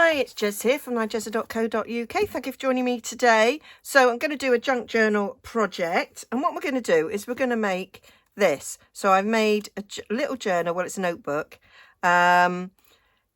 Hi, it's Jez here from nigezza.co.uk. Thank you for joining me today. So I'm going to do a junk journal project, and what we're going to do is we're going to make this. So I've made a little journal, well, it's a notebook,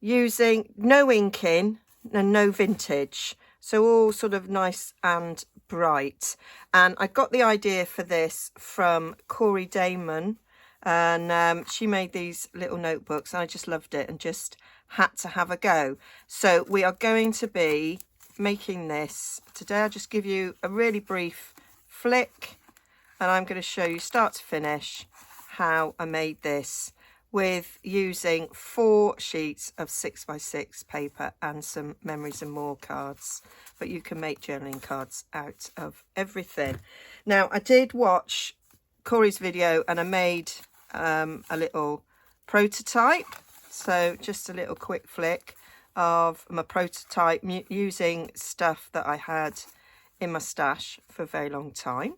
using no inking and no vintage. So all sort of nice and bright. And I got the idea for this from Cori Dahmen, and she made these little notebooks and I just loved it and just had to have a go. So we are going to be making this today. I'll just give you a really brief flick and I'm going to show you start to finish how I made this with using 4 sheets of 6x6 paper and some Memories and More cards. But you can make journaling cards out of everything. Now, I did watch Cori's video and I made a little prototype. So just a little quick flick of my prototype using stuff that I had in my stash for a very long time.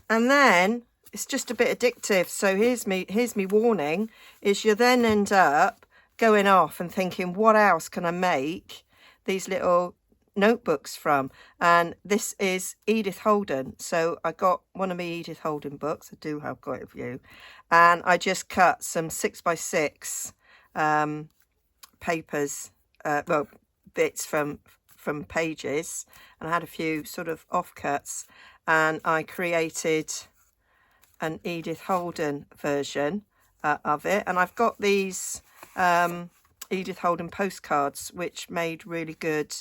And then it's just a bit addictive. So here's me warning, is you then end up going off and thinking, what else can I make these little notebooks from? And this is Edith Holden. So I got one of my Edith Holden books. I do have quite a few. And I just cut some 6x6 papers, well, bits from pages, and I had a few sort of offcuts, and I created an Edith Holden version of it. And I've got these Edith Holden postcards which made really good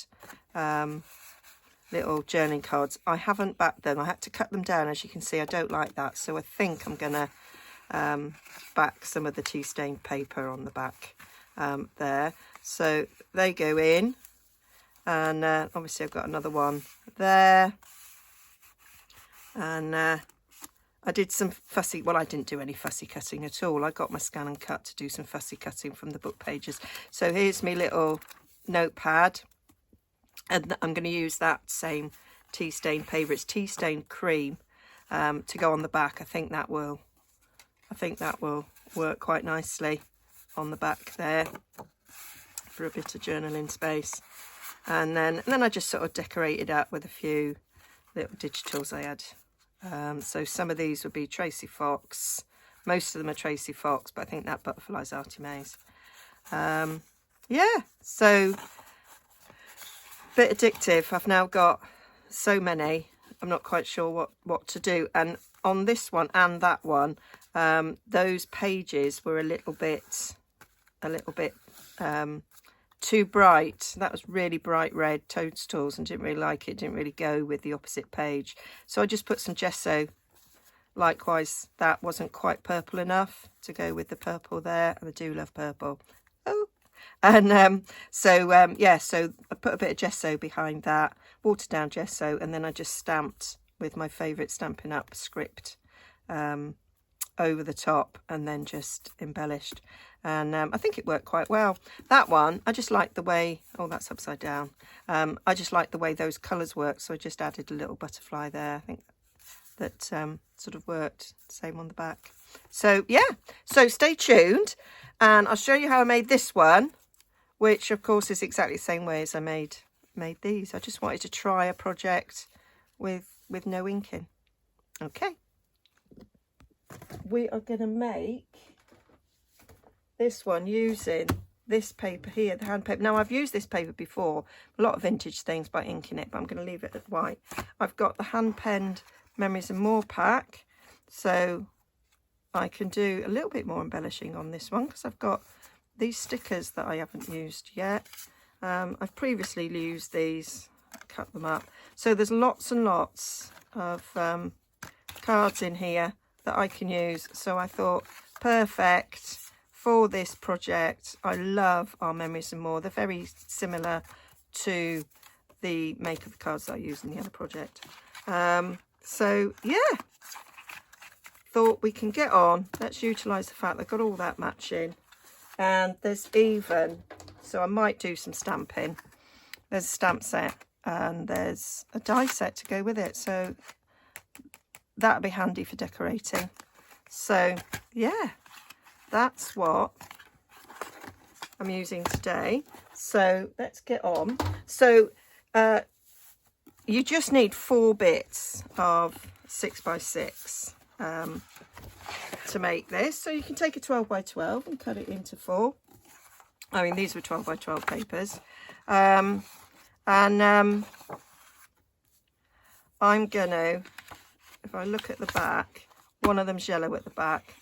little journaling cards. I haven't backed them. I had to cut them down, as you can see. I don't like that, so I think I'm gonna back some of the tea stained paper on the back there. So they go in, and obviously I've got another one there, and I did some fussy, well, I didn't do any fussy cutting at all. I got my scan and cut to do some fussy cutting from the book pages. So here's my little notepad, and I'm going to use that same tea stained paper. It's tea stained cream to go on the back. I think that will work quite nicely on the back there for a bit of journaling space. And then I just sort of decorated up with a few little digitals I had. So some of these would be Tracy Fox. Most of them are Tracy Fox, but I think that butterfly's Artemis. Yeah, so bit addictive. I've now got so many. I'm not quite sure what to do. And on this one and that one, those pages were a little bit too bright. That was really bright red toadstools and didn't really like it. Didn't really go with the opposite page. So I just put some gesso. Likewise, that wasn't quite purple enough to go with the purple there. And I do love purple. Oh, and so I put a bit of gesso behind that, watered down gesso, and then I just stamped with my favourite Stampin' Up script over the top, and then just embellished. And I think it worked quite well. That one, I just like the way, oh, that's upside down. I just like the way those colours work, so I just added a little butterfly there. I think that sort of worked. Same on the back. So yeah, so stay tuned, and I'll show you how I made this one, which of course is exactly the same way as I made these. I just wanted to try a project with no inking. Okay, we are going to make this one using this paper here, the hand paper. Now, I've used this paper before, a lot of vintage things by inking it, but I'm going to leave it at white. I've got the hand penned Memories and More pack, so I can do a little bit more embellishing on this one because I've got these stickers that I haven't used yet. I've previously used these, cut them up. So there's lots and lots of cards in here that I can use. So I thought, perfect for this project. I love our Memories and More. They're very similar to the make of the cards that I used in the other project. So yeah, thought we can get on. Let's utilise the fact they've got all that matching. And there's even, so I might do some stamping. There's a stamp set and there's a die set to go with it. So that'll be handy for decorating. So yeah, that's what I'm using today. So let's get on. So you just need 4 bits of 6x6 to make this. So you can take a 12x12 and cut it into 4. I mean, these were 12x12 papers. I'm gonna, if I look at the back, one of them's yellow at the back.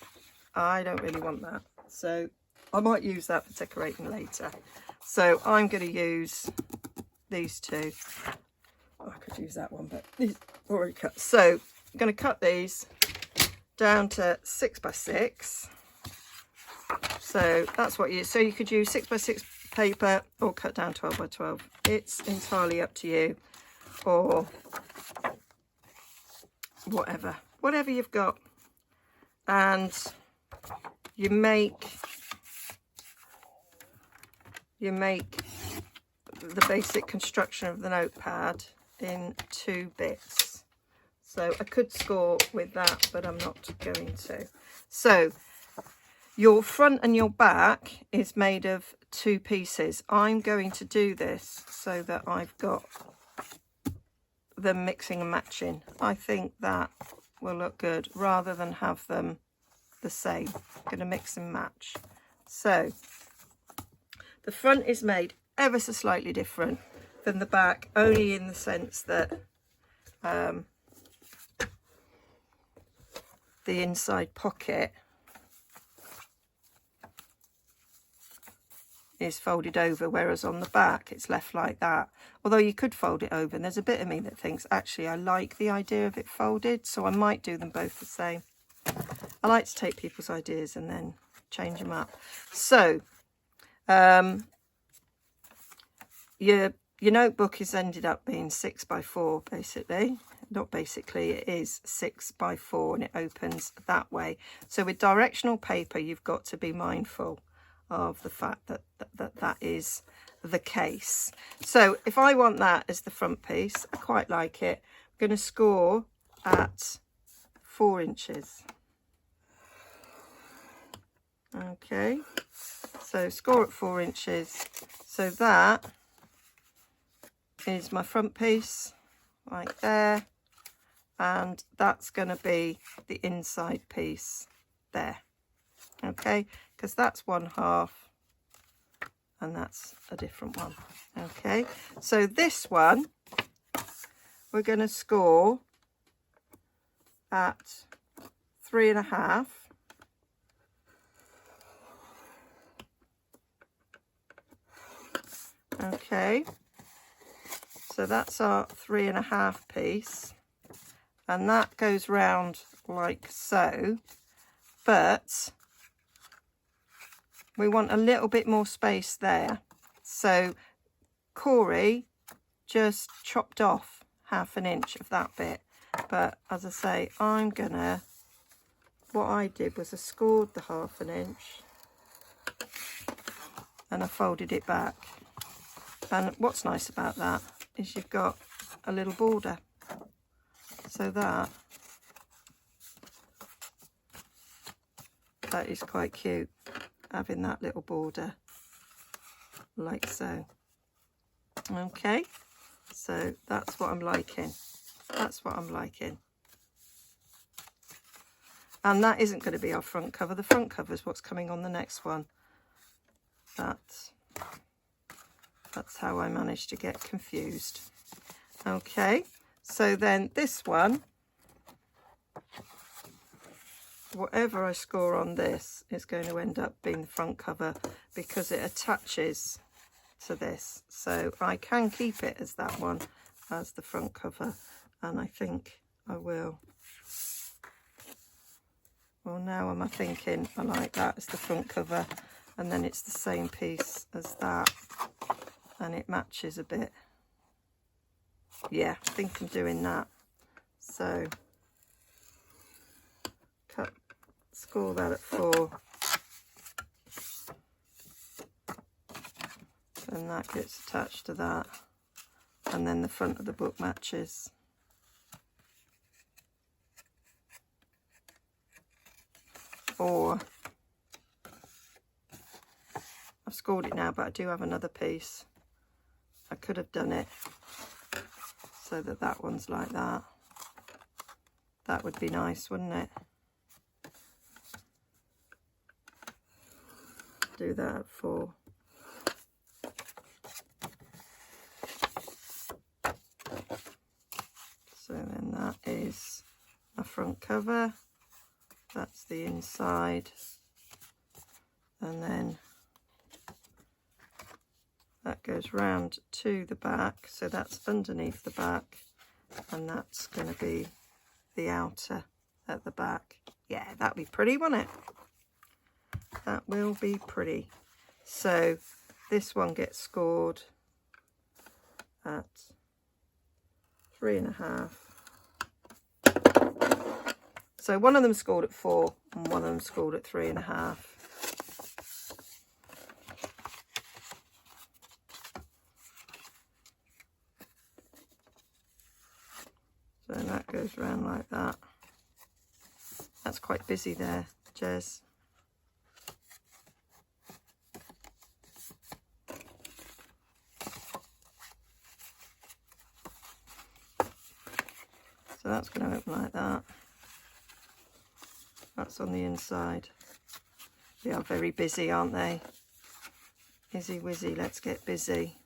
I don't really want that, so I might use that for decorating later. So I'm going to use these 2. Oh, I could use that one, but these are already cut. So I'm going to cut these down to 6x6. So that's what you, so you could use 6x6 paper or cut down 12x12. It's entirely up to you, or whatever you've got. And you make the basic construction of the notepad in 2 bits. So I could score with that, but I'm not going to. So your front and your back is made of 2 pieces. I'm going to do this so that I've got them mixing and matching. I think that will look good rather than have them the same. I'm going to mix and match. So the front is made ever so slightly different than the back, only in the sense that the inside pocket is folded over, whereas on the back it's left like that. Although you could fold it over, and there's a bit of me that thinks actually I like the idea of it folded, so I might do them both the same. I like to take people's ideas and then change them up. So your notebook has ended up being 6x4 basically. Not basically, it is 6x4 and it opens that way. So with directional paper, you've got to be mindful of the fact that that is the case. So if I want that as the front piece, I quite like it. I'm going to score at 4 inches. Okay, so score at 4 inches. So that is my front piece, like there, and that's going to be the inside piece there. Okay, because that's 1/2 and that's a different one. Okay, so this one we're going to score at 3.5. Okay, so that's our 3.5 piece, and that goes round like so, but we want a little bit more space there. So Cori just chopped off 1/2 inch of that bit, but as I say, I'm gonna, what I did was I scored the 1/2 inch and I folded it back. And what's nice about that is you've got a little border, so that is quite cute, having that little border like so. Okay, so that's what I'm liking. That's what I'm liking. And that isn't going to be our front cover. The front cover is what's coming on the next one. That's how I managed to get confused. Okay, so then this one, whatever I score on this is going to end up being the front cover because it attaches to this. So I can keep it as that one, as the front cover, and I think I will. Well, now am I thinking I like that as the front cover, and then it's the same piece as that, and it matches a bit. Yeah, I think I'm doing that. So score that at 4, and that gets attached to that, and then the front of the book matches. Or I've scored it now, but I do have another piece. I could have done it so that that one's like that. That would be nice, wouldn't it? Do that at 4. So then that is my front cover, that's the inside, and then that goes round to the back, so that's underneath the back, and that's going to be the outer at the back. Yeah, that'd be pretty, wouldn't it? That will be pretty. So this one gets scored at 3.5. So one of them scored at 4 and one of them scored at 3.5. So that goes around like that. That's quite busy there, Jez. So that's going to open like that. That's on the inside. They are very busy, aren't they? Izzy wizzy, let's get busy.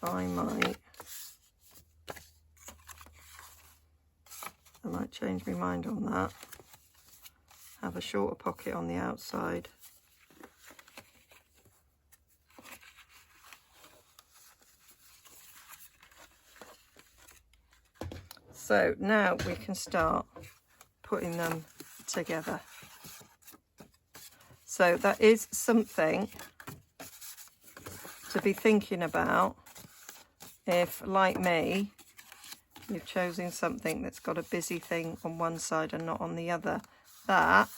I might change my mind on that. Have a shorter pocket on the outside. So now we can start putting them together. So that is something to be thinking about if, like me, you've chosen something that's got a busy thing on one side and not on the other. That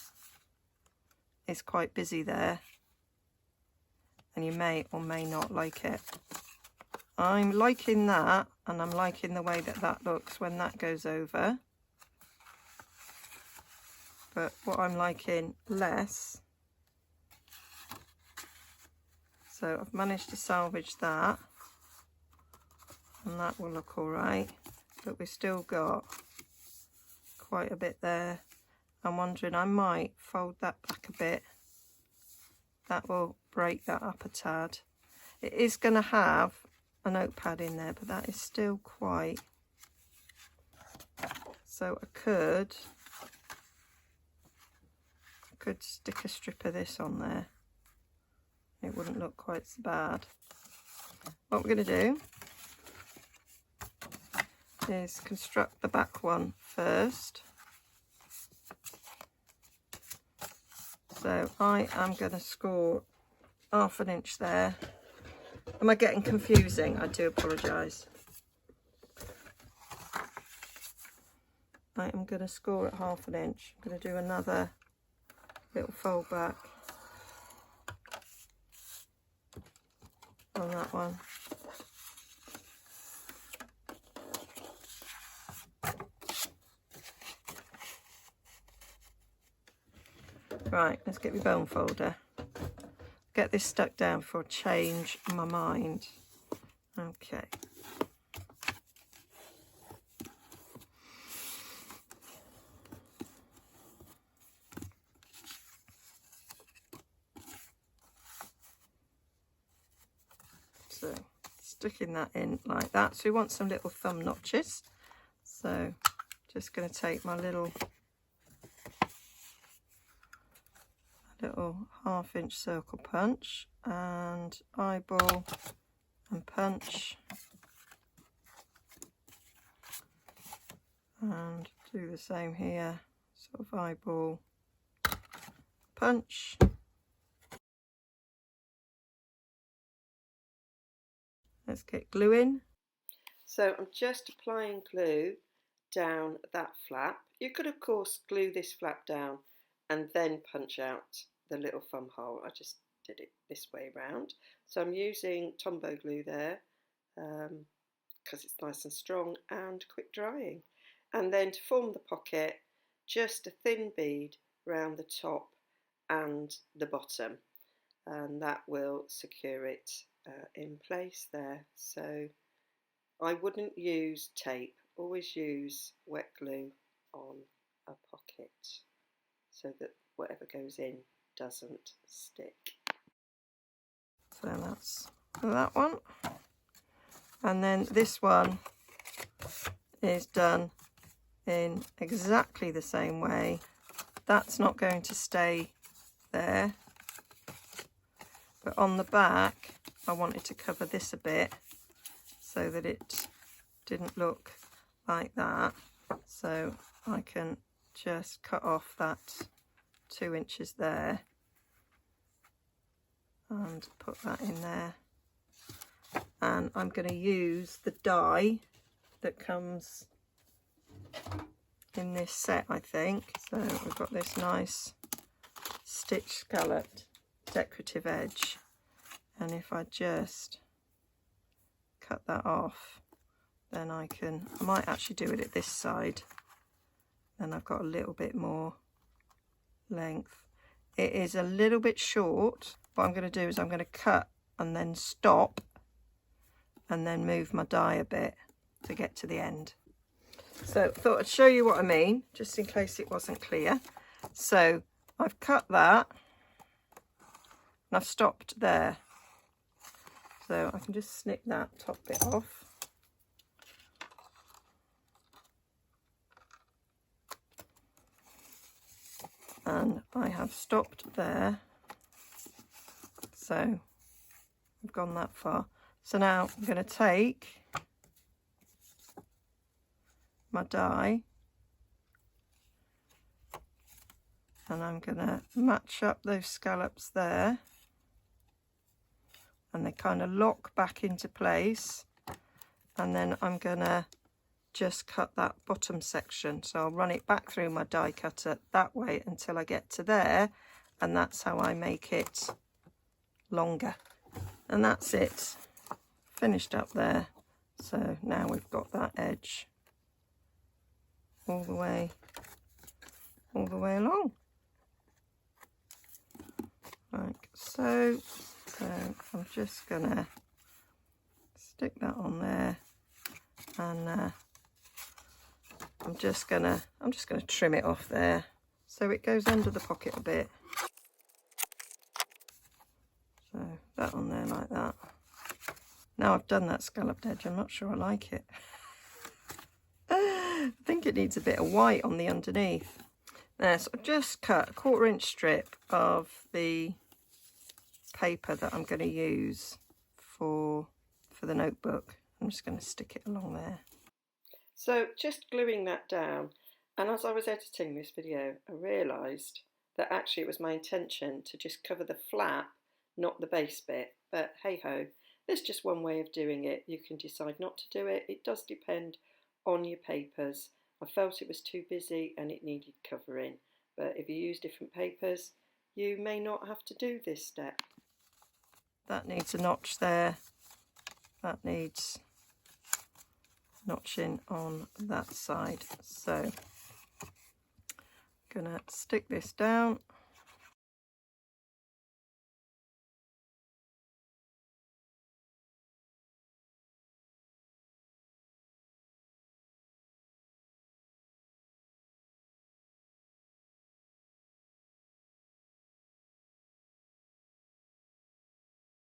is quite busy there, and you may or may not like it. I'm liking that, and I'm liking the way that that looks when that goes over. But what I'm liking less, so I've managed to salvage that, and that will look all right. But we've still got quite a bit there. I'm wondering, I might fold that back a bit. That will break that up a tad. It is going to have a notepad in there, but that is still quite, so I could stick a strip of this on there. It wouldn't look quite so bad. What we're going to do is construct the back one first. So I am going to score 1/2 inch there. Am I getting confusing? I do apologise. I am going to score at 1/2 inch. I'm going to do another little fold back on that one. Right, let's get my bone folder. Get this stuck down before I change my mind. Okay. So, sticking that in like that. So we want some little thumb notches. So, just going to take my little 1/2 inch circle punch and eyeball and punch, and do the same here, sort of eyeball, punch, let's get glue in. So I'm just applying glue down that flap. You could of course glue this flap down and then punch out the little thumb hole. I just did it this way round. So I'm using Tombow glue there, because it's nice and strong and quick drying. And then to form the pocket, just a thin bead around the top and the bottom, and that will secure it in place there. So I wouldn't use tape, always use wet glue on a pocket so that whatever goes in doesn't stick. So that's that one, and then this one is done in exactly the same way. That's not going to stay there, but on the back I wanted to cover this a bit so that it didn't look like that, so I can just cut off that 2 inches there and put that in there. And I'm going to use the die that comes in this set, I think. So we've got this nice stitch scalloped decorative edge, and if I just cut that off, then I might actually do it at this side, then I've got a little bit more length. It is a little bit short. What I'm going to do is I'm going to cut and then stop and then move my die a bit to get to the end. So I thought I'd show you what I mean, just in case it wasn't clear. So I've cut that and I've stopped there. So I can just snip that top bit off. And I have stopped there. So I've gone that far. So now I'm going to take my die and I'm going to match up those scallops there, and they kind of lock back into place, and then I'm going to just cut that bottom section. So I'll run it back through my die cutter that way until I get to there, and that's how I make it longer. And that's it, finished up there. So now we've got that edge all the way along, like so. So I'm just gonna stick that on there, and I'm just gonna trim it off there so it goes under the pocket a bit. So that on there like that. Now I've done that scalloped edge, I'm not sure I like it. I think it needs a bit of white on the underneath. There, so I've just cut a 1/4 inch strip of the paper that I'm going to use for the notebook. I'm just going to stick it along there. So just gluing that down, and as I was editing this video I realised that actually it was my intention to just cover the flap, not the base bit, but hey ho, there's just one way of doing it. You can decide not to do it. It does depend on your papers. I felt it was too busy and it needed covering, but if you use different papers you may not have to do this step. That needs a notch there, that needs notching on that side. So I'm gonna stick this down.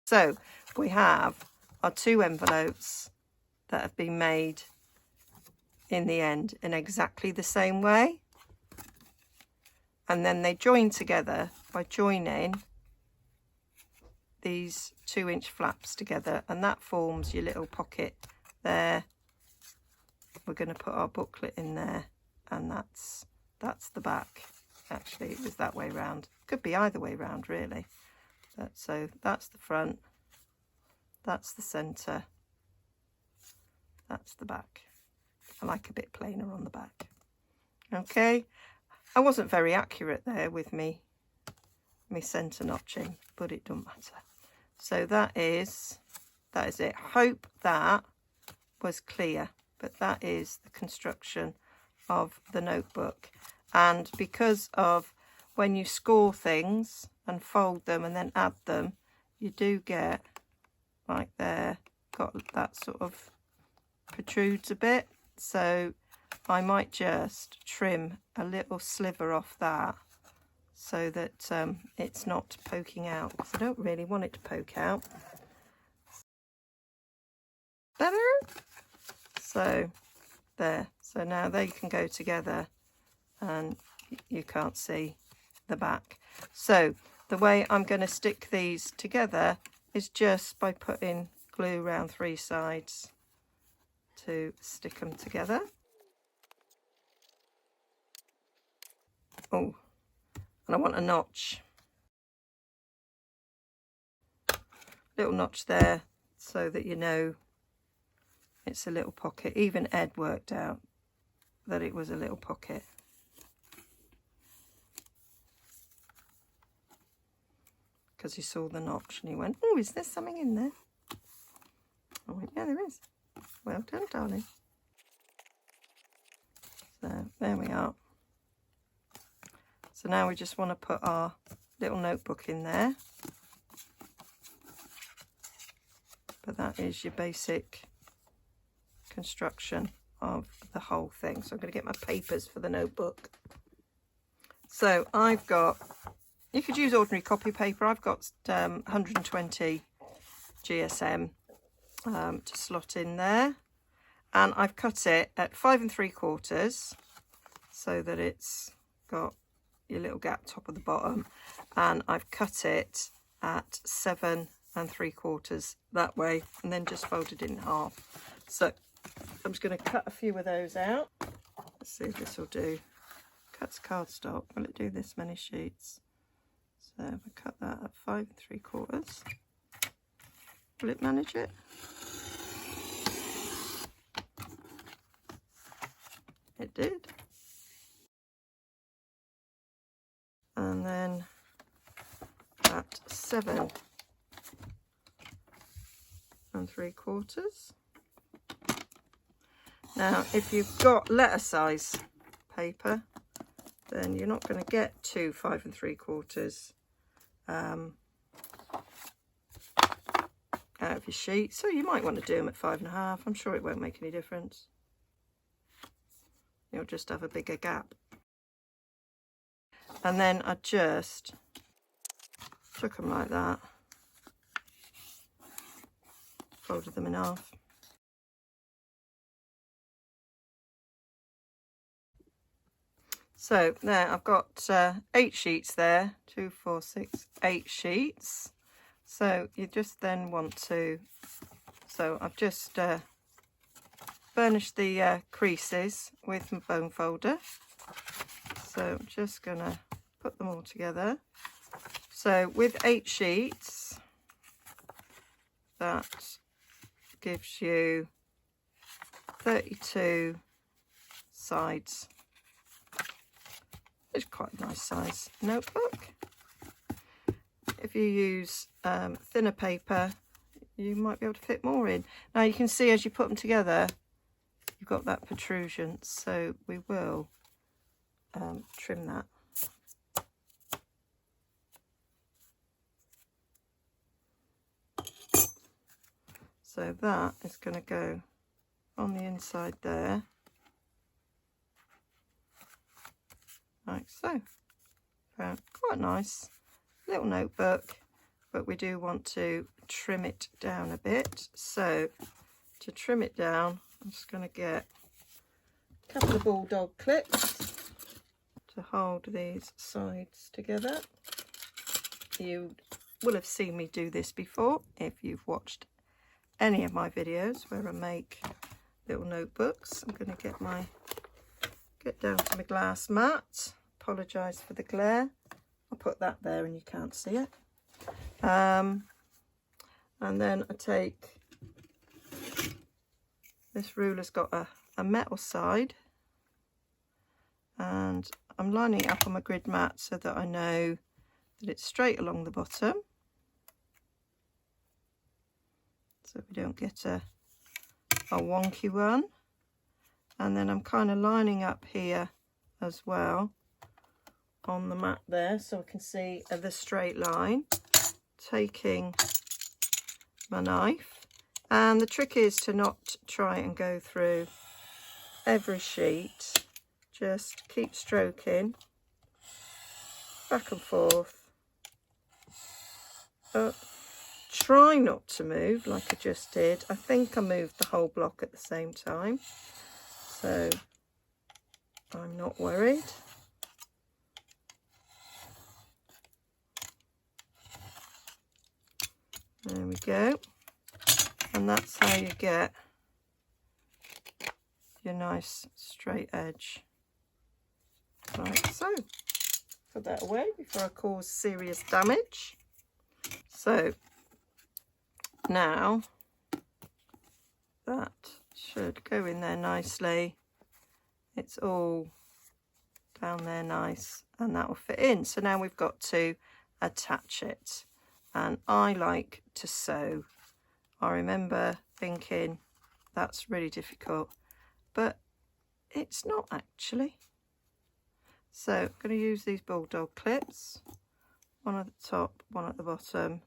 So we have our 2 envelopes that have been made in the end in exactly the same way, and then they join together by joining these 2 inch flaps together, and that forms your little pocket there. We're going to put our booklet in there, and that's the back. Actually it was that way round, could be either way round really. So that's the front, that's the centre, that's the back. I like a bit plainer on the back. Okay, I wasn't very accurate there with me centre notching, but it doesn't matter. So that is it. Hope that was clear, but that is the construction of the notebook. And because of when you score things and fold them and then add them, you do get, like there, got that sort of protrudes a bit. So I might just trim a little sliver off that so that it's not poking out, because I don't really want it to poke out. Better? So there. So now they can go together and you can't see the back. So the way I'm going to stick these together is just by putting glue around 3 sides to stick them together. Oh, and I want a notch. Little notch there so that you know it's a little pocket. Even Ed worked out that it was a little pocket. Because he saw the notch and he went, oh, is there something in there? I went, yeah, there is. Well done, darling. So there we are. So now we just want to put our little notebook in there. But that is your basic construction of the whole thing. So I'm going to get my papers for the notebook. So I've got, you could use ordinary copy paper. I've got 120 GSM to slot in there. And I've cut it at 5 3/4 so that it's got your little gap top of the bottom. And I've cut it at 7 3/4 that way, and then just folded it in half. So I'm just going to cut a few of those out. Let's see if this will do. Cuts cardstock. Will it do this many sheets? So if I cut that at 5 3/4, will it manage it? It did. And then at 7 3/4. Now, if you've got letter size paper, then you're not going to get 2 5 3/4 out of your sheet. So you might want to do them at 5 1/2. I'm sure it won't make any difference. You'll just have a bigger gap. And then I just took them like that, folded them in half. So there, I've got 8 sheets there, 2 4 6 8 sheets. So you just then want to, so I've just burnished the creases with my bone folder. So I'm just going to put them all together. So with 8 sheets, that gives you 32 sides. It's quite a nice size notebook. If you use thinner paper, you might be able to fit more in. Now you can see as you put them together, you've got that protrusion, so we will trim that. So that is going to go on the inside there, like so. Quite nice little notebook, but we do want to trim it down a bit. So to trim it down, I'm just going to get a couple of bulldog clips to hold these sides together. You will have seen me do this before if you've watched any of my videos where I make little notebooks. I'm going to get down to my glass mat. Apologise for the glare. I'll put that there and you can't see it. And then I take, this ruler's got a metal side, and I'm lining it up on my grid mat so that I know that it's straight along the bottom, so we don't get a a wonky one, and then I'm kind of lining up here as well on the mat there so I can see the straight line, taking my knife. And the trick is to not try and go through every sheet, just keep stroking back and forth up. Try not to move like I just did. I think I moved the whole block at the same time, so I'm not worried. There we go. And that's how you get your nice straight edge, like so. Put that away before I cause serious damage. So now that should go in there nicely. It's all down there nice, and that will fit in. So now we've got to attach it, and I like to sew. I remember thinking that's really difficult, but it's not actually. So I'm going to use these bulldog clips, one at the top, one at the bottom,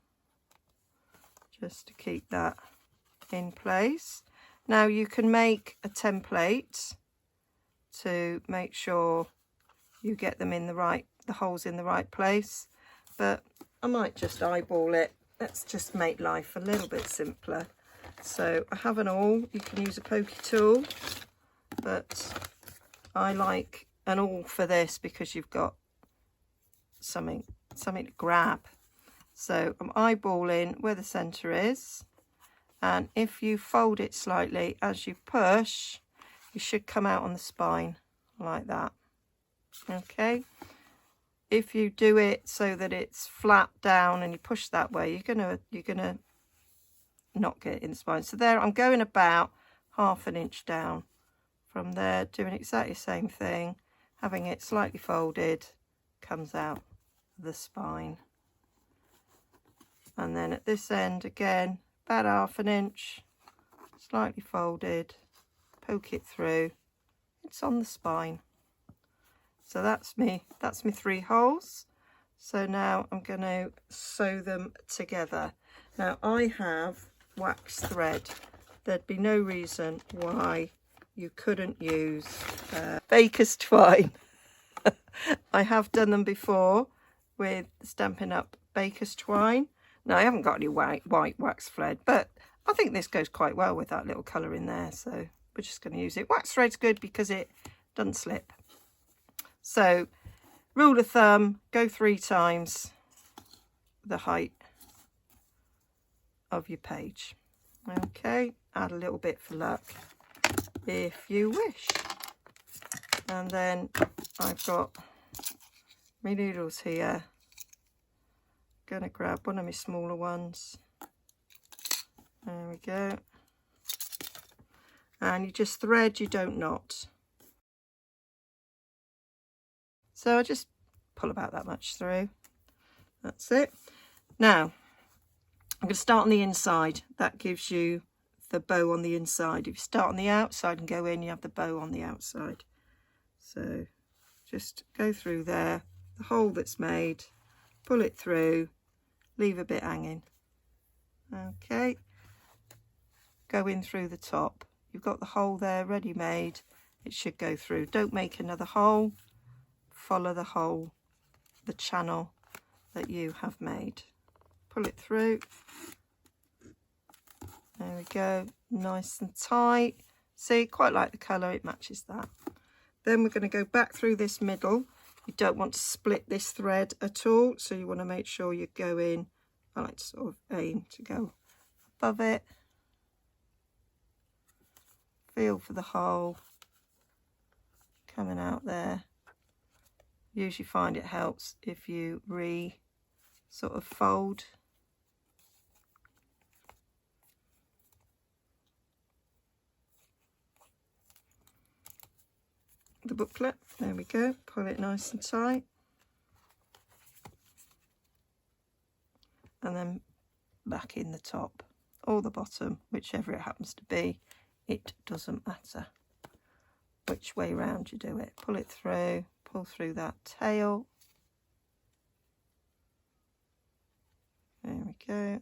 just to keep that in place. Now you can make a template to make sure you get them in the holes in the right place, but I might just eyeball it. Let's just make life a little bit simpler. So I have an awl. You can use a pokey tool, but I like an awl for this because you've got something to grab. So I'm eyeballing where the centre is, and if you fold it slightly as you push, you should come out on the spine like that. Okay, if you do it so that it's flat down and you push that way, you're gonna not get it in the spine. So there, I'm going about 1/2 inch down from there, doing exactly the same thing, having it slightly folded, comes out the spine. And then at this end again, about 1/2 inch, slightly folded, poke it through, it's on the spine. So that's me 3 holes. So now I'm going to sew them together. Now I have wax thread. There'd be no reason why you couldn't use baker's twine. I have done them before with Stampin' Up! Baker's twine. Now I haven't got any white wax thread, but I think this goes quite well with that little colour in there, so we're just going to use it. Wax thread's good because it doesn't slip. So rule of thumb, go 3 times the height of your page. Okay, add a little bit for luck if you wish. And then I've got my needles here. Gonna grab one of my smaller ones. There we go. And you just thread, you don't knot. So I just pull about that much through. That's it. Now I'm going to start on the inside. That gives you the bow on the inside. If you start on the outside and go in, you have the bow on the outside. So just go through there, the hole that's made, pull it through, leave a bit hanging. Okay, go in through the top. You've got the hole there ready made. It should go through. Don't make another hole. Follow the hole, the channel that you have made. Pull it through. There we go, nice and tight. See, quite like the colour, it matches that. Then we're going to go back through this middle. You don't want to split this thread at all, so you want to make sure you go in. I like to sort of aim to go above it. Feel for the hole coming out there. Usually find it helps if you sort of fold. The booklet, there we go, pull it nice and tight, and then back in the top or the bottom, whichever it happens to be, it doesn't matter which way round you do it. Pull it through, pull through that tail. There we go.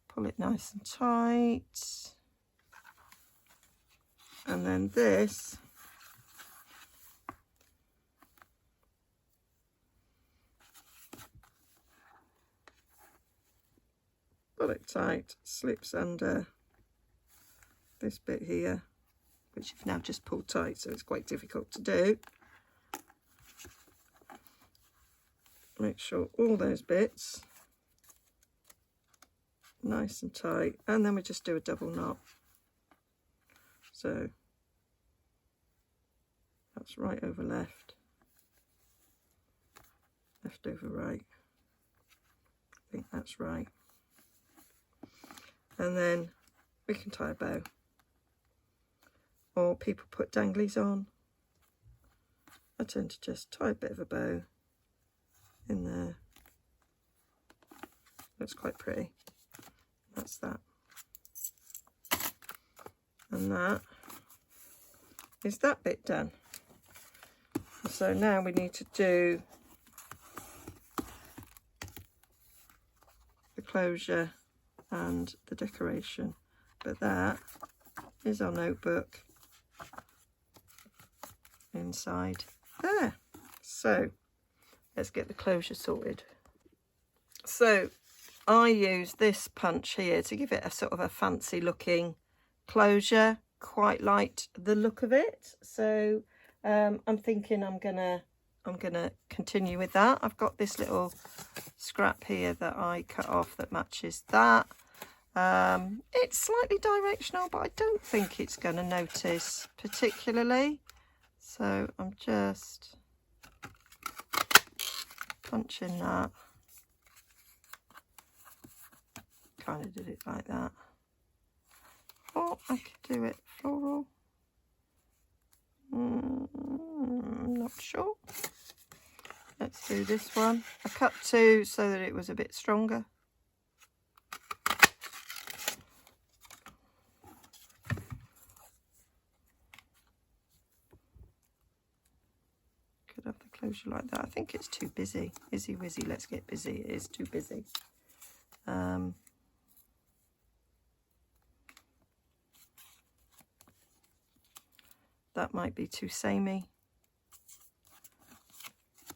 Pull it nice and tight. And then this, pull it tight, slips under this bit here, which you've now just pulled tight, so it's quite difficult to do. Make sure all those bits nice and tight, and then we just do a double knot. So that's right over left, left over right. I think that's right. And then we can tie a bow, or people put danglies on. I tend to just tie a bit of a bow in there. Looks quite pretty. That's that. And that is that bit done. So now we need to do the closure and the decoration, but that is our notebook inside there. So let's get the closure sorted. So I use this punch here to give it a sort of a fancy looking closure. Quite liked the look of it, so I'm thinking I'm gonna continue with that. I've got this little scrap here that I cut off that matches that. It's slightly directional, but I don't think it's going to notice particularly, so I'm just punching that. Kind of did it like that. Or I could do it floral. Not sure. Let's do this one. I cut two so that it was a bit stronger. Could have the closure like that. I think it's too busy. Izzy wizzy, let's get busy. It is too busy. That might be too samey.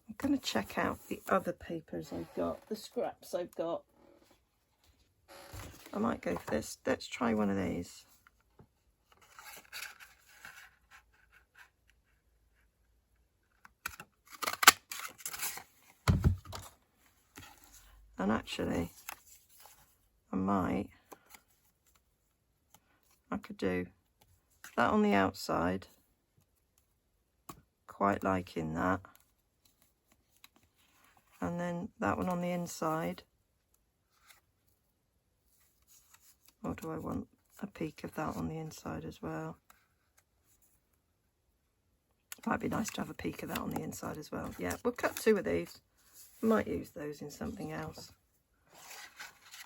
I'm going to check out the other papers I've got, the scraps I've got. I might go for this. Let's try one of these. And actually, I could do that on the outside. Quite liking that. And then that one on the inside. Or do I want a peek of that on the inside as well? Might be nice to have a peek of that on the inside as well. Yeah, we'll cut two of these. Might use those in something else.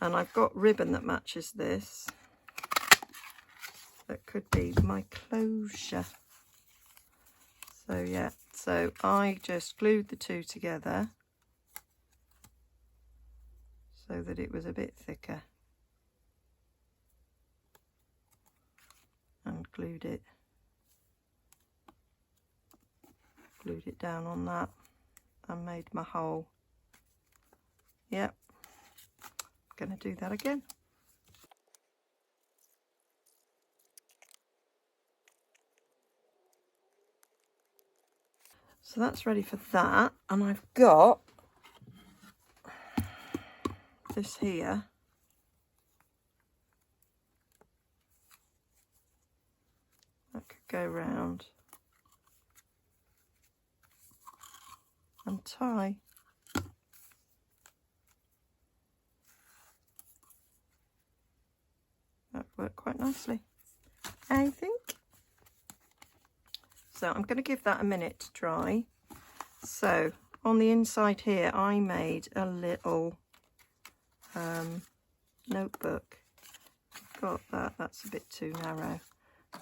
And I've got ribbon that matches this. That could be my closure. So yeah, so I just glued the two together so that it was a bit thicker, and glued it down on that and made my hole. Yep, gonna do that again. So that's ready for that, and I've got this here. That could go round and tie. That worked quite nicely, I think. So I'm going to give that a minute to dry. So on the inside here, I made a little notebook got that. That's a bit too narrow.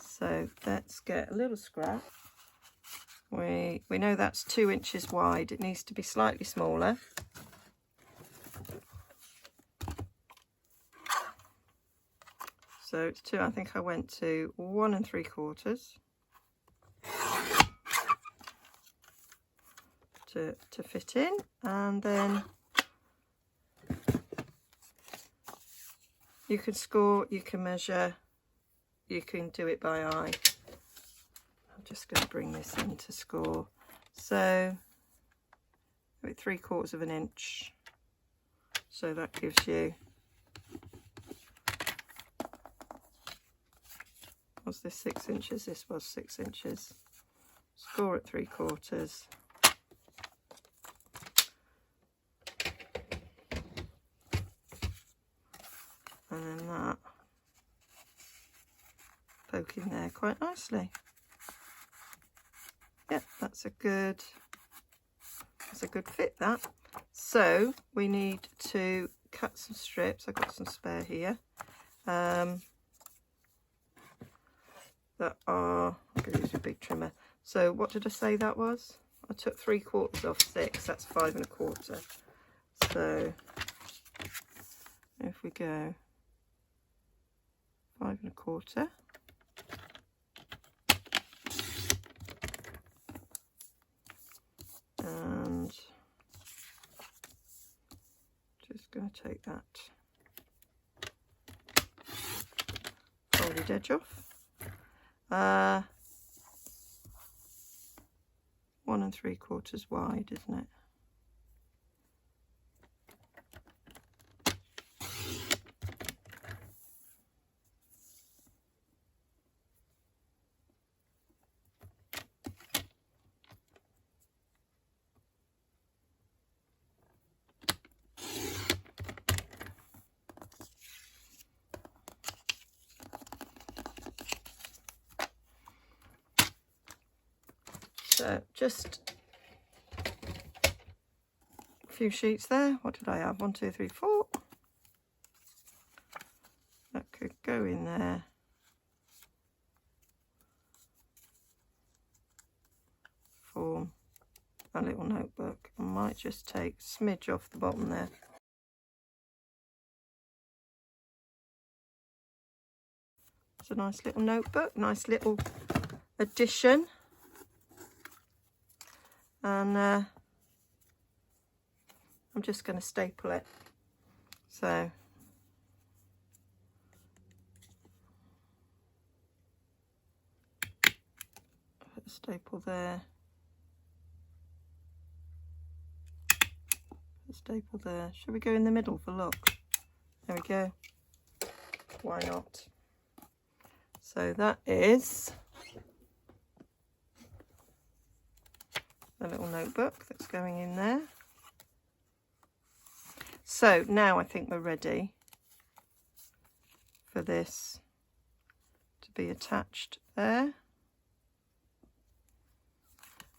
So let's get a little scrap. We know that's 2 inches wide. It needs to be slightly smaller. So it's 2, I think I went to 1 3/4 to fit in, and then you can score, you can measure, you can do it by eye. I'm just going to bring this in to score. So 3/4 of an inch. So that gives you, was this 6 inches? This was 6 inches. Score at 3/4. And then that poke in there quite nicely. Yep, that's a good fit, that. So we need to cut some strips. I've got some spare here. That are, I'm going to use a big trimmer. So what did I say that was? I took 3/4 off 6, that's 5 1/4. So if we go 5 1/4, and just going to take that folded edge off. 1 3/4 wide, isn't it? So just a few sheets there. What did I have? 1 2 3 4. That could go in there. Form a little notebook. I might just take a smidge off the bottom there. It's a nice little notebook, nice little addition. And I'm just going to staple it. So put a staple there, put a staple there. Should we go in the middle for look? There we go. Why not? So that is the little notebook that's going in there. So now I think we're ready for this to be attached there.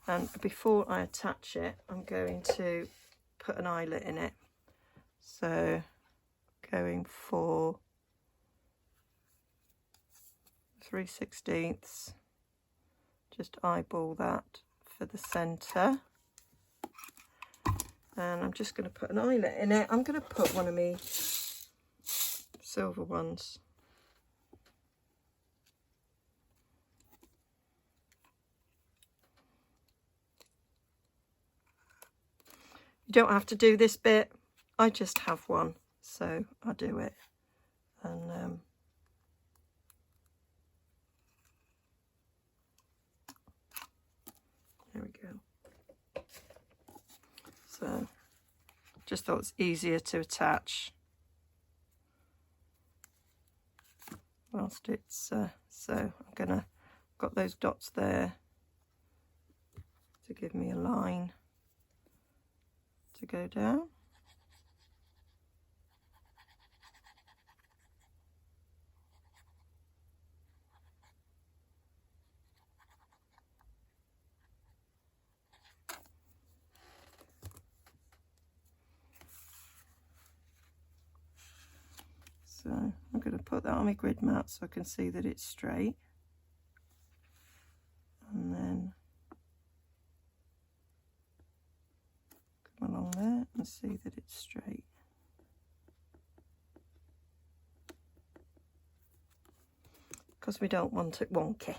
And before I attach it, I'm going to put an eyelet in it. So going for 3/16, just eyeball that for the centre. And I'm just going to put an eyelet in it. I'm going to put one of my silver ones. You don't have to do this bit. I just have one, so I do it. And there we go. So just thought it's easier to attach whilst it's so I'm gonna, got those dots there to give me a line to go down. So I'm going to put that on my grid mat so I can see that it's straight. And then come along there and see that it's straight. Because we don't want it wonky.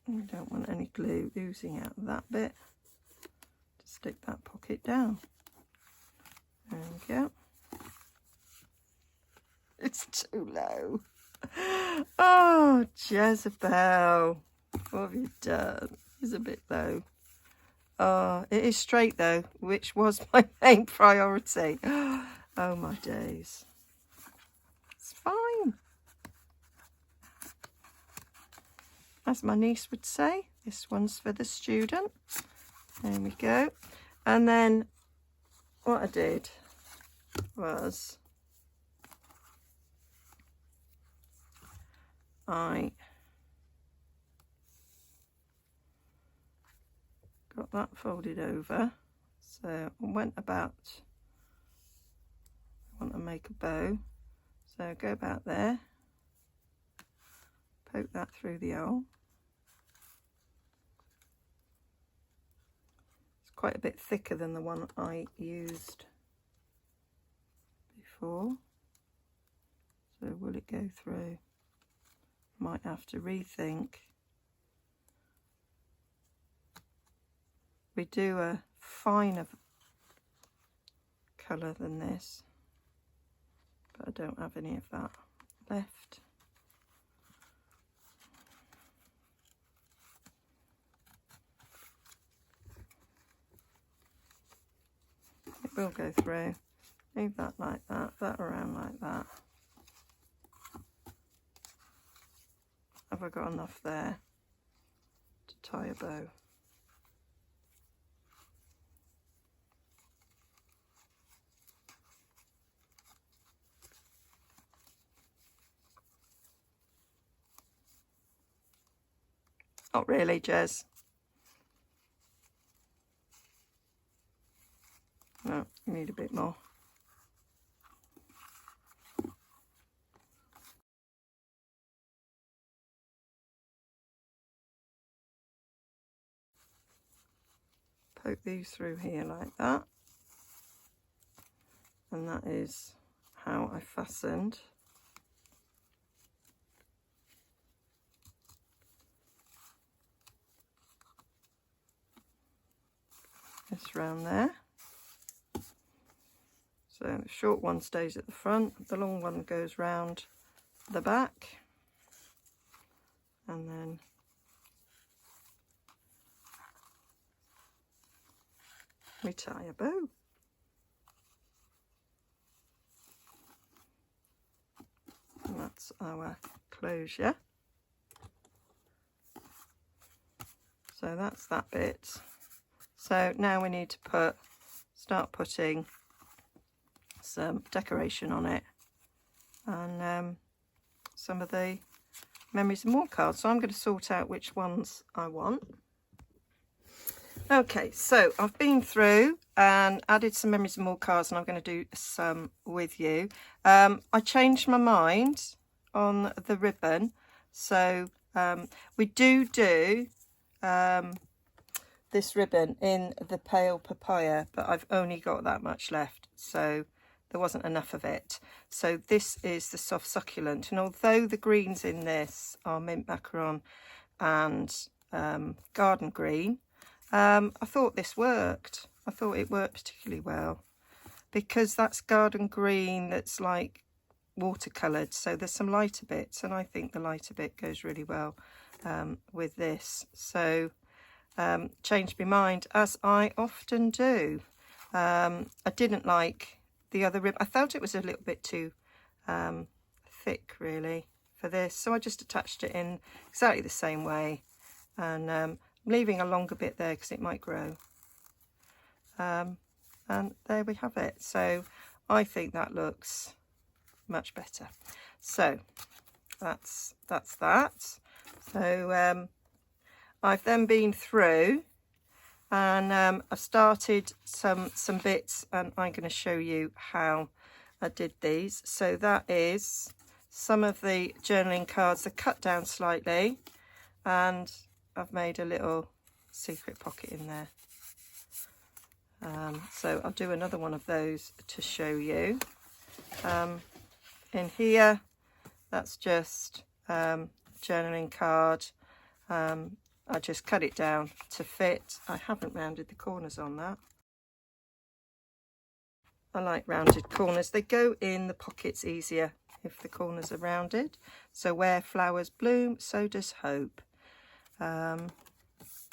We don't want any glue oozing out of that bit. Just stick that pocket down. There we go. It's too low. Oh, Jezebel, what have you done? It's a bit low. Oh, it is straight though, which was my main priority. Oh my days. It's fine. As my niece would say, this one's for the student. There we go. And then what I did was I got that folded over. So I went about, I want to make a bow. So go about there. Poke that through the hole. It's quite a bit thicker than the one I used before. So will it go through? Might have to rethink. We do a finer colour than this, but I don't have any of that left. It will go through. Leave that like that, that around like that. Have I got enough there to tie a bow? Not really, Jez. No, you need a bit more. Poke these through here like that. And that is how I fastened this round there. So the short one stays at the front, the long one goes round the back, and then we tie a bow. And that's our closure. So that's that bit. So now we need to start putting some decoration on it, and some of the memories and more cards. So I'm going to sort out which ones I want. Okay, so I've been through and added some memories and more cards, and I'm going to do some with you. I changed my mind on the ribbon, so we do this ribbon in the pale papaya, but I've only got that much left, so there wasn't enough of it. So this is the soft succulent, and although the greens in this are mint macaron and garden green, I thought this worked. I thought it worked particularly well because that's garden green that's like watercoloured, so there's some lighter bits, and I think the lighter bit goes really well with this. So changed my mind, as I often do. I didn't like the other ribbon. I felt it was a little bit too thick really for this, so I just attached it in exactly the same way, and I'm leaving a longer bit there because it might grow, and there we have it. So I think that looks much better. So that's that. So I've then been through and I've started some bits, and I'm going to show you how I did these. So that is some of the journaling cards. They're cut down slightly, and I've made a little secret pocket in there. So I'll do another one of those to show you. In here, that's just journaling card. I just cut it down to fit. I haven't rounded the corners on that. I like rounded corners. They go in the pockets easier if the corners are rounded. So where flowers bloom, so does hope. And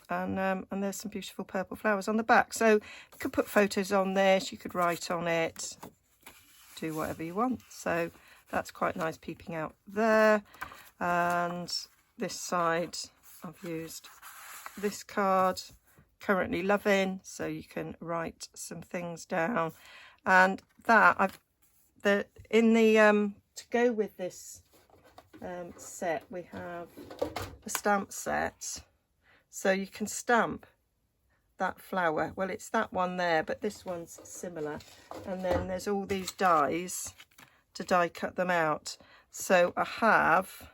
there's some beautiful purple flowers on the back. So you could put photos on this, you could write on it, do whatever you want. So that's quite nice peeping out there. And this side, I've used this card, currently loving, so you can write some things down. And that to go with this set, we have a stamp set. So you can stamp that flower. Well, it's that one there, but this one's similar. And then there's all these dies to die cut them out. So I have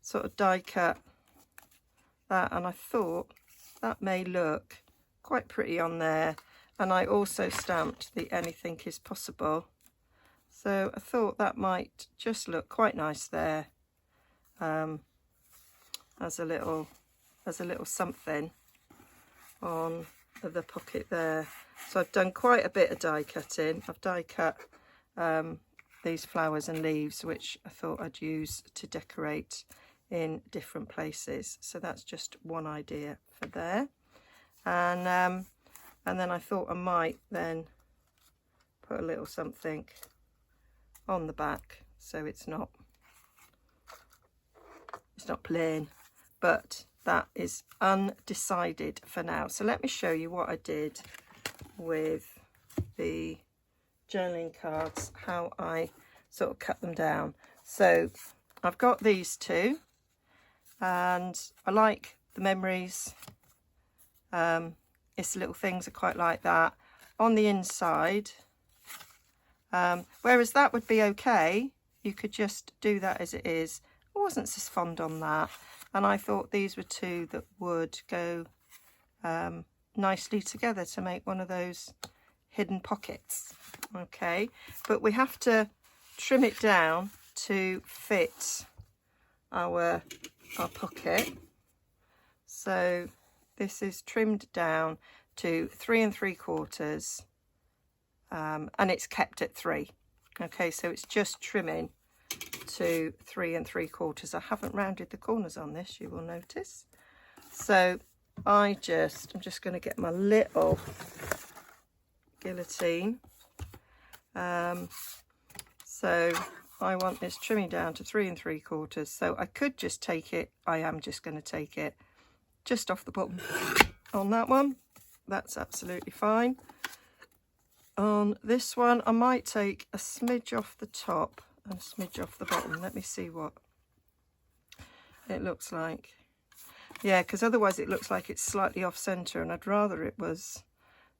sort of die cut that, and I thought that may look quite pretty on there. And I also stamped the anything is possible. So I thought that might just look quite nice there, as a little something on the pocket there. So I've done quite a bit of die cutting. I've die cut these flowers and leaves, which I thought I'd use to decorate in different places. So that's just one idea for there. And then I thought I might then put a little something on the back, so it's not plain, but that is undecided for now. So let me show you what I did with the journaling cards, how I sort of cut them down. So I've got these two, and I like the memories. It's little things, I quite like that on the inside. Whereas that would be okay, you could just do that as it is. I wasn't so fond on that, and I thought these were two that would go nicely together to make one of those hidden pockets. Okay, but we have to trim it down to fit our pocket. So this is trimmed down to 3 3/4. And it's kept at 3. Okay, so it's just trimming to 3 3/4. I haven't rounded the corners on this, you will notice. So I'm just going to get my little guillotine. So I want this trimming down to 3 3/4. So I could just take it. I am just going to take it just off the bottom on that one. That's absolutely fine. On this one, I might take a smidge off the top and a smidge off the bottom. Let me see what it looks like. Yeah, because otherwise it looks like it's slightly off centre, and I'd rather it was.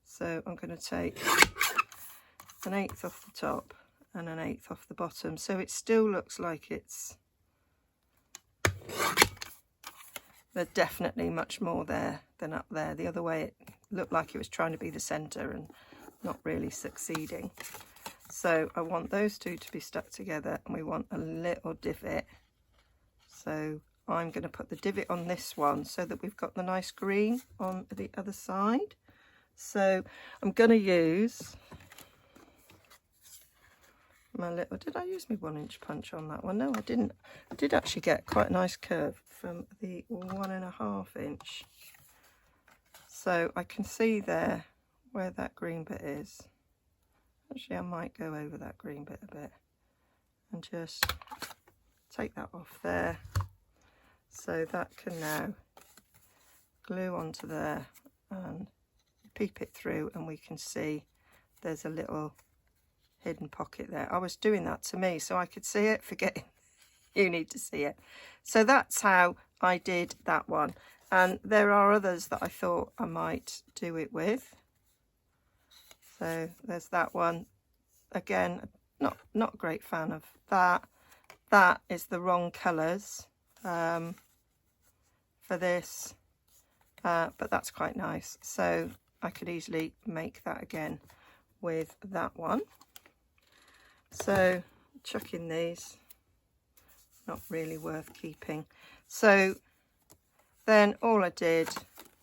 So I'm going to take 1/8 off the top and 1/8 off the bottom. So it still looks like it's... There's definitely much more there than up there. The other way, it looked like it was trying to be the centre and not really succeeding. So I want those two to be stuck together, and we want a little divot. So I'm going to put the divot on this one so that we've got the nice green on the other side. So I'm going to use my little... Did I use my 1-inch punch on that one? No, I didn't. I did actually get quite a nice curve from the 1.5 inch. So I can see there where that green bit is. Actually, I might go over that green bit a bit and just take that off there. So that can now glue onto there and peep it through, and we can see there's a little hidden pocket there. I was doing that to me so I could see it, forgetting you need to see it. So that's how I did that one. And there are others that I thought I might do it with. So there's that one. Again, not a great fan of that. That is the wrong colours for this, but that's quite nice. So I could easily make that again with that one. So chucking these, not really worth keeping. So then all I did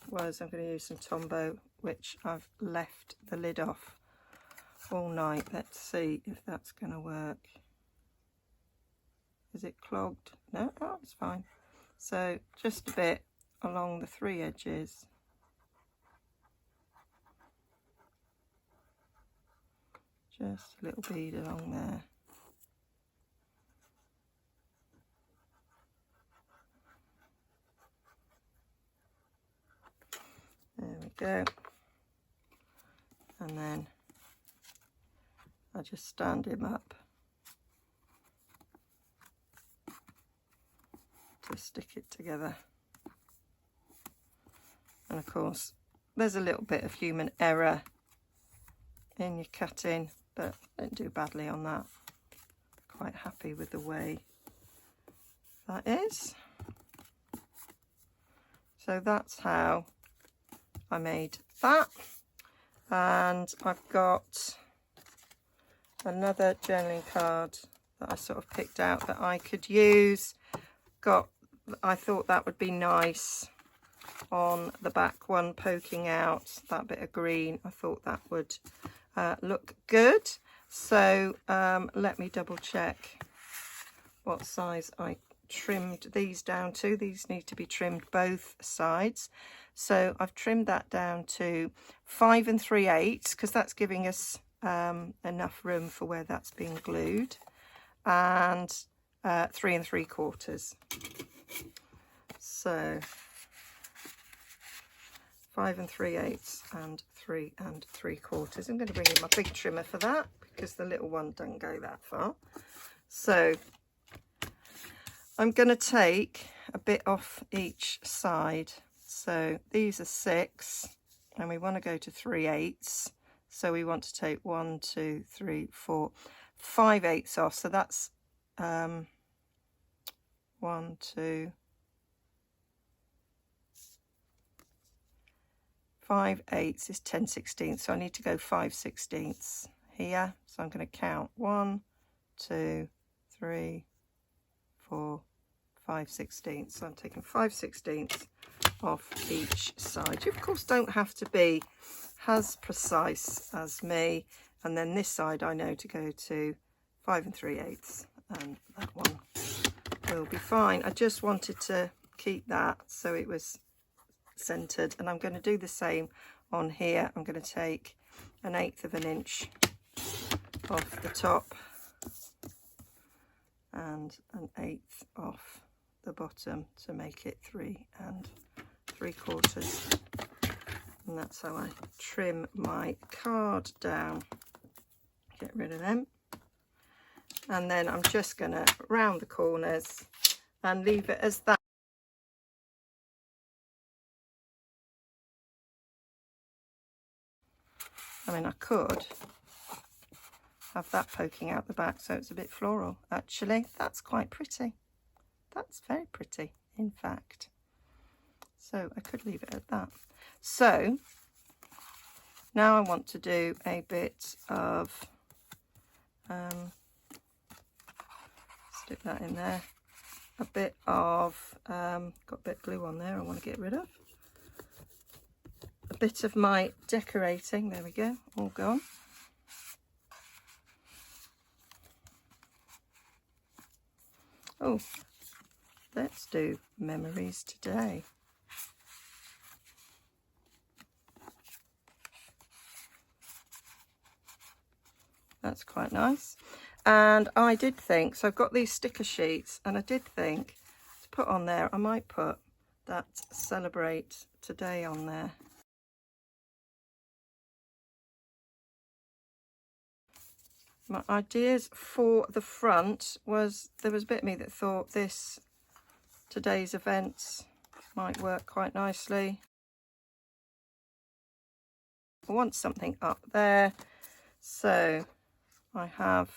was, I'm going to use some Tombow, which I've left the lid off all night. Let's see if that's going to work. Is it clogged? No, oh, it's fine. So just a bit along the 3 edges. Just a little bead along there. There we go. And then I just stand him up to stick it together. And of course, there's a little bit of human error in your cutting, but don't do badly on that. Quite happy with the way that is. So that's how I made that. And I've got another journaling card that I sort of picked out that I could use. I thought that would be nice on the back one, poking out that bit of green. I thought that would look good. So let me double check what size I trimmed these down to. These need to be trimmed both sides. So I've trimmed that down to 5 3/8 because that's giving us enough room for where that's being glued, and 3 3/4. So 5 3/8 and 3 3/4. I'm going to bring in my big trimmer for that because the little one doesn't go that far. So I'm going to take a bit off each side. So these are 6 and we want to go to 3/8. So we want to take 1, 2, 3, 4, 5/8 off. So that's 1, 2, 5/8 is 10/16. So I need to go 5/16 here. So I'm going to count 1, 2, 3, 4, 5/16. So I'm taking 5/16 off each side. You of course don't have to be as precise as me. And then this side I know to go to 5 3/8, and that one will be fine. I just wanted to keep that so it was centered, and I'm going to do the same on here. I'm going to take 1/8 of an inch off the top and 1/8 off the bottom to make it 3 3/4. And that's how I trim my card down. Get rid of them. And then I'm just going to round the corners and leave it as that. I mean, I could have that poking out the back so it's a bit floral. Actually, that's quite pretty. That's very pretty, in fact. So I could leave it at that. So now I want to do a bit of, stick that in there, a bit of, got a bit of glue on there I want to get rid of. A bit of my decorating, there we go, all gone. Oh, let's do memories today. That's quite nice. And I did think, so I've got these sticker sheets, and I did think to put on there, I might put that celebrate today on there. My ideas for the front was, there was a bit of me that thought this today's events might work quite nicely. I want something up there, so I have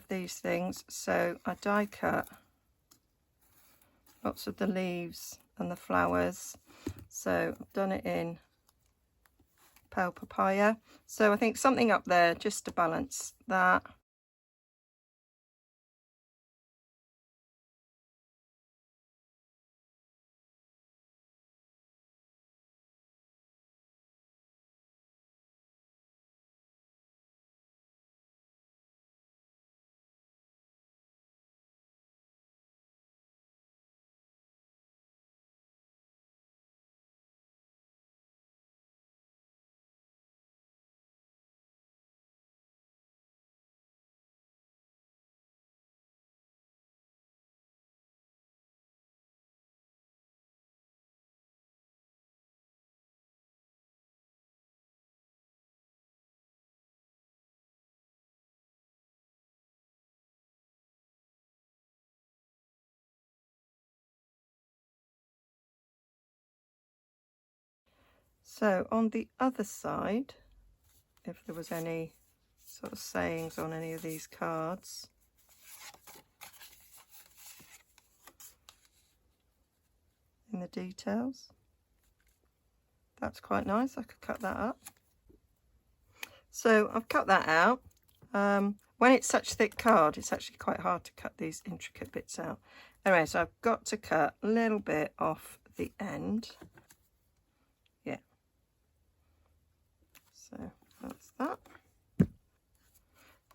these things. So I die cut lots of the leaves and the flowers, so I've done it in pale papaya. So I think something up there just to balance that. So on the other side, if there was any sort of sayings on any of these cards, in the details, that's quite nice. I could cut that up. So I've cut that out. When it's such thick card, it's actually quite hard to cut these intricate bits out. Anyway, so I've got to cut a little bit off the end. Yeah. So that's that.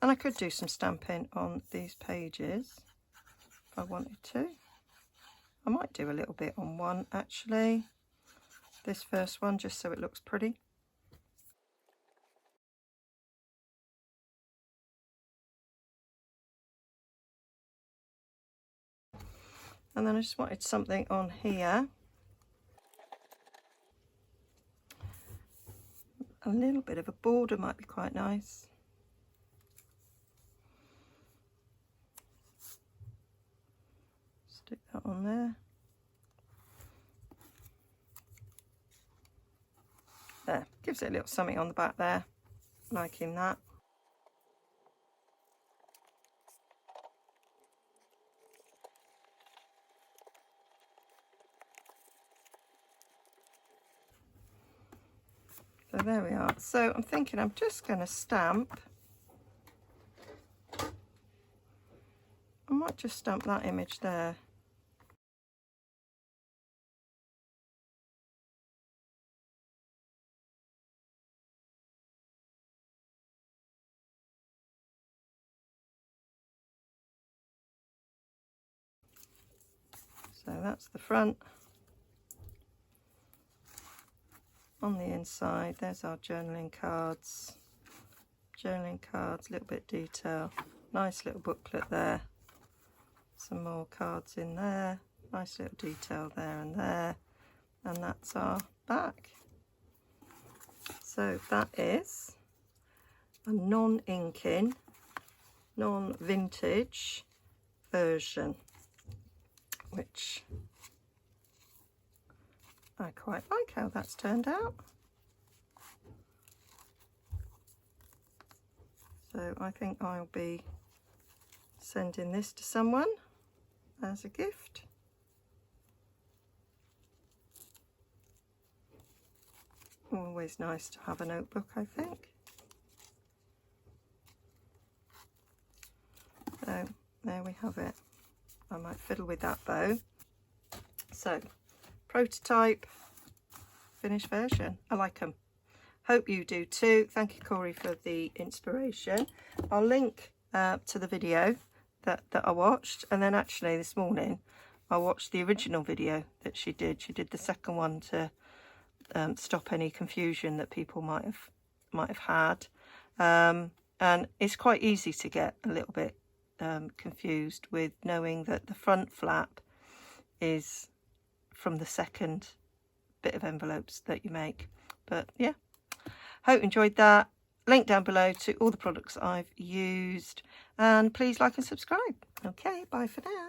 And I could do some stamping on these pages if I wanted to. I might do a little bit on one actually. This first one, just so it looks pretty. And then I just wanted something on here. A little bit of a border might be quite nice. Stick that on there. There, gives it a little something on the back there. Liking that. So there we are. So I'm thinking I'm just going to stamp. I might just stamp that image there. So that's the front. On the inside, there's our journaling cards. Journaling cards, a little bit detail. Nice little booklet there. Some more cards in there. Nice little detail there and there. And that's our back. So that is a non-inking, non-vintage version, which I quite like how that's turned out. So I think I'll be sending this to someone as a gift. Always nice to have a notebook, I think. So there we have it. I might fiddle with that bow. So prototype, finished version. I like them. Hope you do too. Thank you, Cori, for the inspiration. I'll link to the video that I watched, and then actually this morning I watched the original video that she did. She did the second one to stop any confusion that people might have had, and it's quite easy to get a little bit confused with knowing that the front flap is from the second bit of envelopes that you make. But yeah, hope you enjoyed that. link down below to all the products I've used, and please like and subscribe. Okay, bye for now.